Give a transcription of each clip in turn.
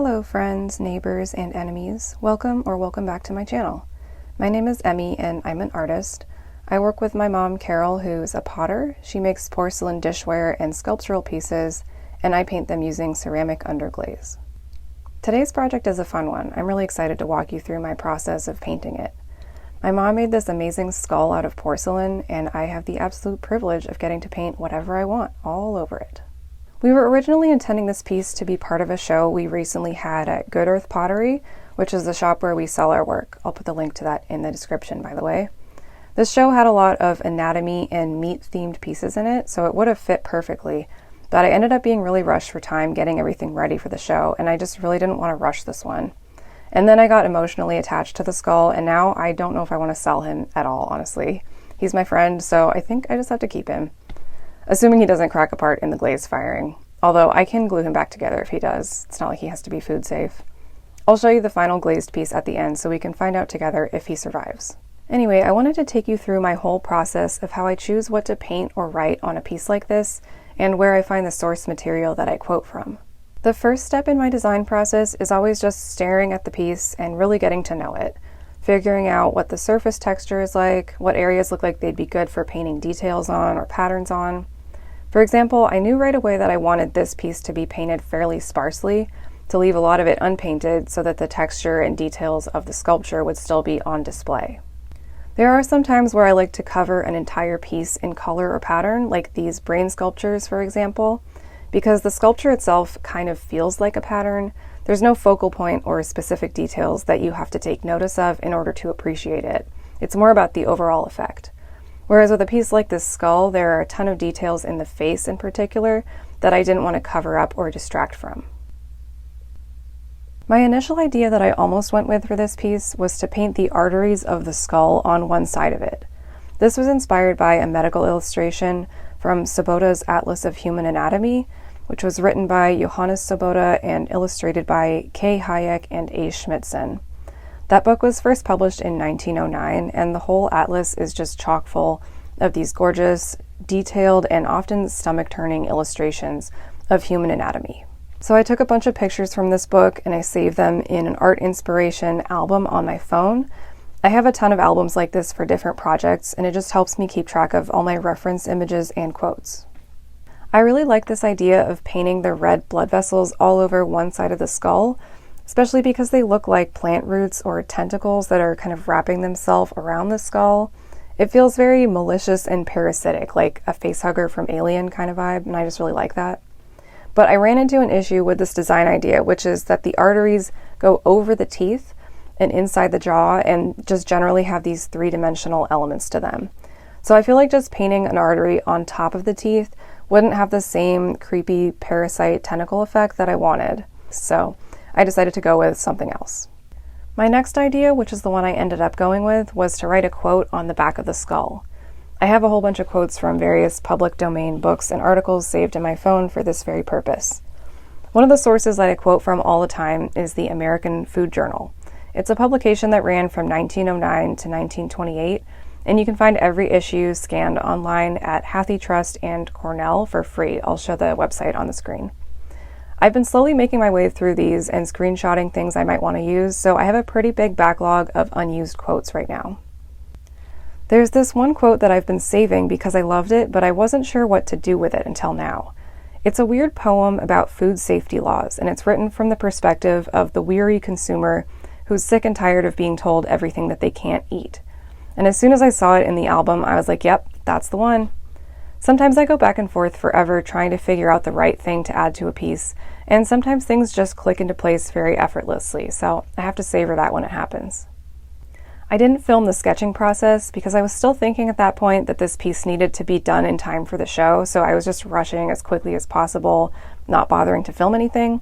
Hello friends, neighbors, and enemies. Welcome back to my channel. My name is Emmy and I'm an artist. I work with my mom Carol, who's a potter. She makes porcelain dishware and sculptural pieces, and I paint them using ceramic underglaze. Today's project is a fun one. I'm really excited to walk you through my process of painting it. My mom made this amazing skull out of porcelain, and I have the absolute privilege of getting to paint whatever I want all over it. We were originally intending this piece to be part of a show we recently had at Good Earth Pottery, which is the shop where we sell our work. I'll put the link to that in the description, by the way. This show had a lot of anatomy and meat-themed pieces in it, so it would have fit perfectly, but I ended up being really rushed for time getting everything ready for the show, and I just really didn't want to rush this one. And then I got emotionally attached to the skull, and now I don't know if I want to sell him at all, honestly. He's my friend, so I think I just have to keep him. Assuming he doesn't crack apart in the glaze firing. Although I can glue him back together if he does. It's not like he has to be food safe. I'll show you the final glazed piece at the end so we can find out together if he survives. Anyway, I wanted to take you through my whole process of how I choose what to paint or write on a piece like this, and where I find the source material that I quote from. The first step in my design process is always just staring at the piece and really getting to know it. Figuring out what the surface texture is like, what areas look like they'd be good for painting details on or patterns on. For example, I knew right away that I wanted this piece to be painted fairly sparsely, to leave a lot of it unpainted so that the texture and details of the sculpture would still be on display. There are some times where I like to cover an entire piece in color or pattern, like these brain sculptures, for example, because the sculpture itself kind of feels like a pattern. There's no focal point or specific details that you have to take notice of in order to appreciate it. It's more about the overall effect. Whereas with a piece like this skull, there are a ton of details in the face in particular that I didn't want to cover up or distract from. My initial idea that I almost went with for this piece was to paint the arteries of the skull on one side of it. This was inspired by a medical illustration from Svoboda's Atlas of Human Anatomy, which was written by Johannes Svoboda and illustrated by K. Hayek and A. Schmidtson. That book was first published in 1909, and the whole atlas is just chock full of these gorgeous, detailed, and often stomach-turning illustrations of human anatomy. So I took a bunch of pictures from this book and I saved them in an art inspiration album on my phone. I have a ton of albums like this for different projects, and it just helps me keep track of all my reference images and quotes. I really like this idea of painting the red blood vessels all over one side of the skull, especially because they look like plant roots or tentacles that are kind of wrapping themselves around the skull. It feels very malicious and parasitic, like a facehugger from Alien kind of vibe, and I just really like that. But I ran into an issue with this design idea, which is that the arteries go over the teeth and inside the jaw and just generally have these three-dimensional elements to them. So I feel like just painting an artery on top of the teeth wouldn't have the same creepy parasite tentacle effect that I wanted. So I decided to go with something else. My next idea, which is the one I ended up going with, was to write a quote on the back of the skull. I have a whole bunch of quotes from various public domain books and articles saved in my phone for this very purpose. One of the sources that I quote from all the time is the American Food Journal. It's a publication that ran from 1909 to 1928, and you can find every issue scanned online at HathiTrust and Cornell for free. I'll show the website on the screen. I've been slowly making my way through these and screenshotting things I might want to use, so I have a pretty big backlog of unused quotes right now. There's this one quote that I've been saving because I loved it, but I wasn't sure what to do with it until now. It's a weird poem about food safety laws, and it's written from the perspective of the weary consumer who's sick and tired of being told everything that they can't eat. And as soon as I saw it in the album, I was like, yep, that's the one. Sometimes I go back and forth forever trying to figure out the right thing to add to a piece, and sometimes things just click into place very effortlessly, so I have to savor that when it happens. I didn't film the sketching process because I was still thinking at that point that this piece needed to be done in time for the show, so I was just rushing as quickly as possible, not bothering to film anything.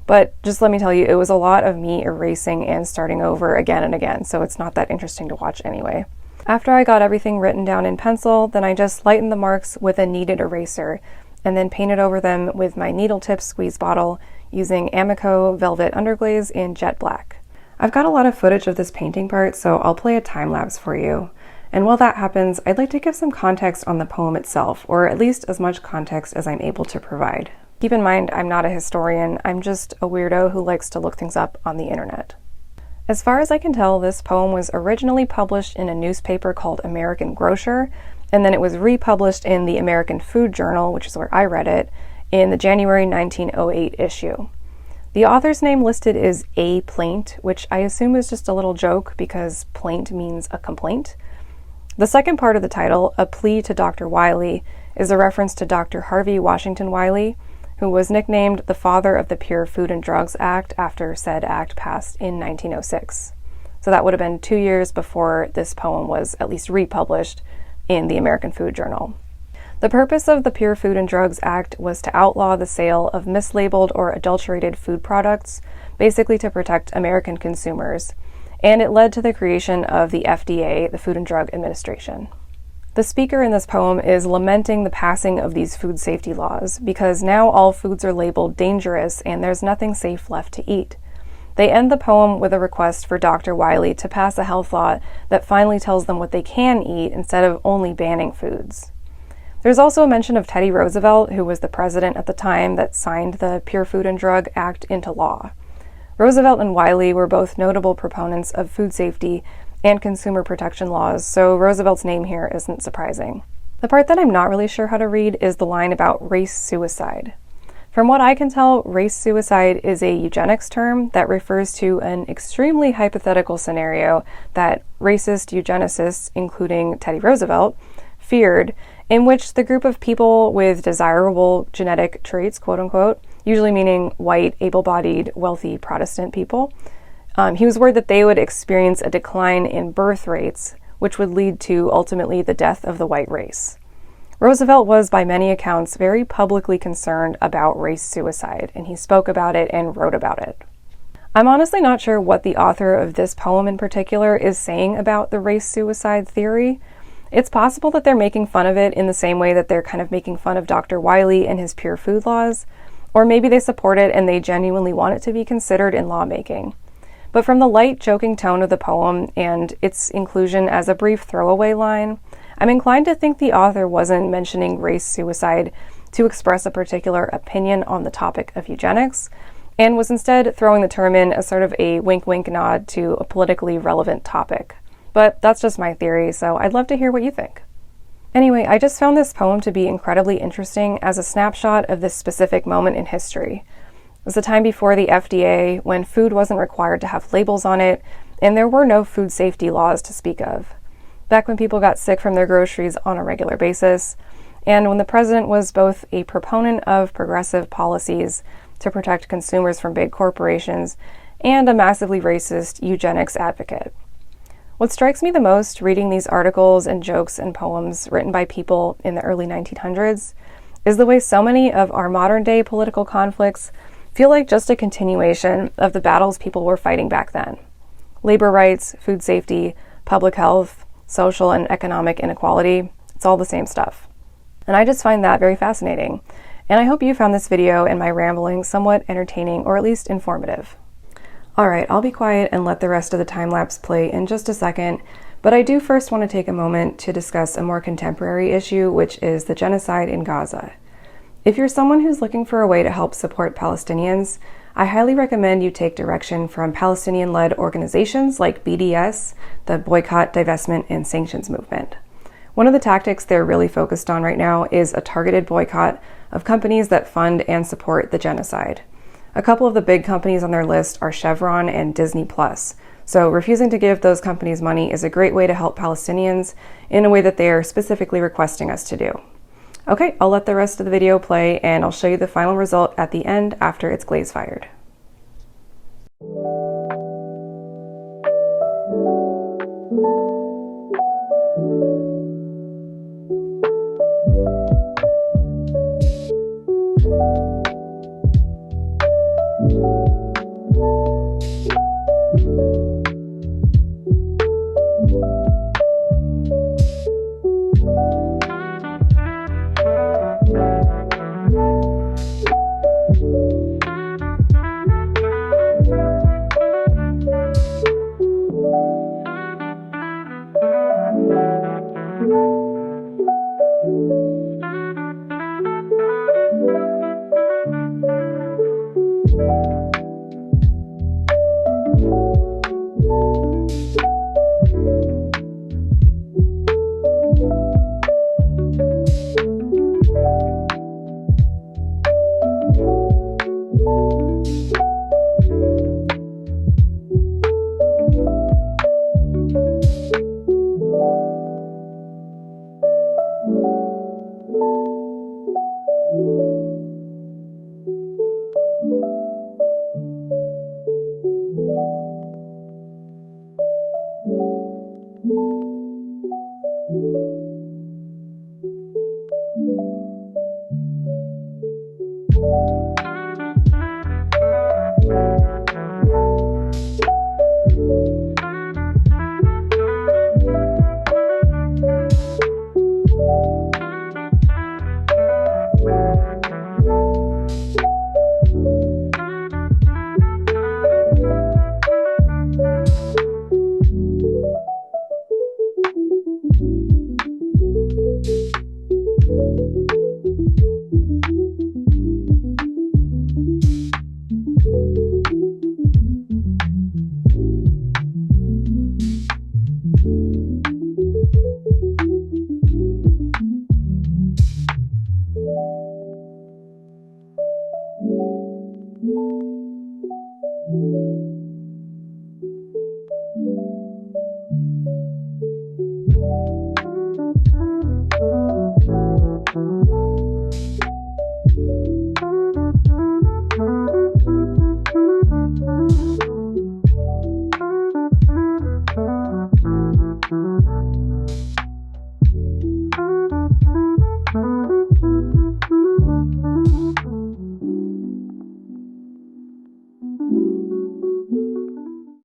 But just let me tell you, it was a lot of me erasing and starting over again and again, so it's not that interesting to watch anyway. After I got everything written down in pencil, then I just lightened the marks with a kneaded eraser and then painted over them with my needle tip squeeze bottle using Emiko velvet underglaze in jet black. I've got a lot of footage of this painting part, so I'll play a time lapse for you. And while that happens, I'd like to give some context on the poem itself, or at least as much context as I'm able to provide. Keep in mind, I'm not a historian, I'm just a weirdo who likes to look things up on the internet. As far as I can tell, this poem was originally published in a newspaper called American Grocer, and then it was republished in the American Food Journal, which is where I read it, in the January 1908 issue. The author's name listed is A. Plaint, which I assume is just a little joke because plaint means a complaint. The second part of the title, A Plea to Dr. Wiley, is a reference to Dr. Harvey Washington Wiley, who was nicknamed the father of the Pure Food and Drugs Act after said act passed in 1906. So that would have been 2 years before this poem was at least republished in the American Food Journal. The purpose of the Pure Food and Drugs Act was to outlaw the sale of mislabeled or adulterated food products, basically to protect American consumers, and it led to the creation of the FDA, the Food and Drug Administration. The speaker in this poem is lamenting the passing of these food safety laws because now all foods are labeled dangerous and there's nothing safe left to eat. They end the poem with a request for Dr. Wiley to pass a health law that finally tells them what they can eat instead of only banning foods. There's also a mention of Teddy Roosevelt, who was the president at the time that signed the Pure Food and Drug Act into law. Roosevelt and Wiley were both notable proponents of food safety and consumer protection laws, so Roosevelt's name here isn't surprising. The part that I'm not really sure how to read is the line about race suicide. From what I can tell, race suicide is a eugenics term that refers to an extremely hypothetical scenario that racist eugenicists, including Teddy Roosevelt, feared, in which the group of people with desirable genetic traits, quote unquote, usually meaning white, able-bodied, wealthy Protestant people, he was worried that they would experience a decline in birth rates, which would lead to ultimately the death of the white race. Roosevelt was, by many accounts, very publicly concerned about race suicide, and he spoke about it and wrote about it. I'm honestly not sure what the author of this poem in particular is saying about the race suicide theory. It's possible that they're making fun of it in the same way that they're kind of making fun of Dr. Wiley and his pure food laws, or maybe they support it and they genuinely want it to be considered in lawmaking. But from the light, joking tone of the poem and its inclusion as a brief throwaway line, I'm inclined to think the author wasn't mentioning race suicide to express a particular opinion on the topic of eugenics, and was instead throwing the term in as sort of a wink-wink nod to a politically relevant topic. But that's just my theory, so I'd love to hear what you think. Anyway, I just found this poem to be incredibly interesting as a snapshot of this specific moment in history. It was the time before the FDA, when food wasn't required to have labels on it, and there were no food safety laws to speak of. Back when people got sick from their groceries on a regular basis, and when the president was both a proponent of progressive policies to protect consumers from big corporations and a massively racist eugenics advocate. What strikes me the most reading these articles and jokes and poems written by people in the early 1900s is the way so many of our modern-day political conflicts feel like just a continuation of the battles people were fighting back then. Labor rights, food safety, public health, social and economic inequality, it's all the same stuff. And I just find that very fascinating. And I hope you found this video and my rambling somewhat entertaining or at least informative. Alright, I'll be quiet and let the rest of the time-lapse play in just a second, but I do first want to take a moment to discuss a more contemporary issue, which is the genocide in Gaza. If you're someone who's looking for a way to help support Palestinians, I highly recommend you take direction from Palestinian-led organizations like BDS, the Boycott, Divestment, and Sanctions Movement. One of the tactics they're really focused on right now is a targeted boycott of companies that fund and support the genocide. A couple of the big companies on their list are Chevron and Disney+, so refusing to give those companies money is a great way to help Palestinians in a way that they are specifically requesting us to do. Okay, I'll let the rest of the video play and I'll show you the final result at the end after it's glaze fired. you.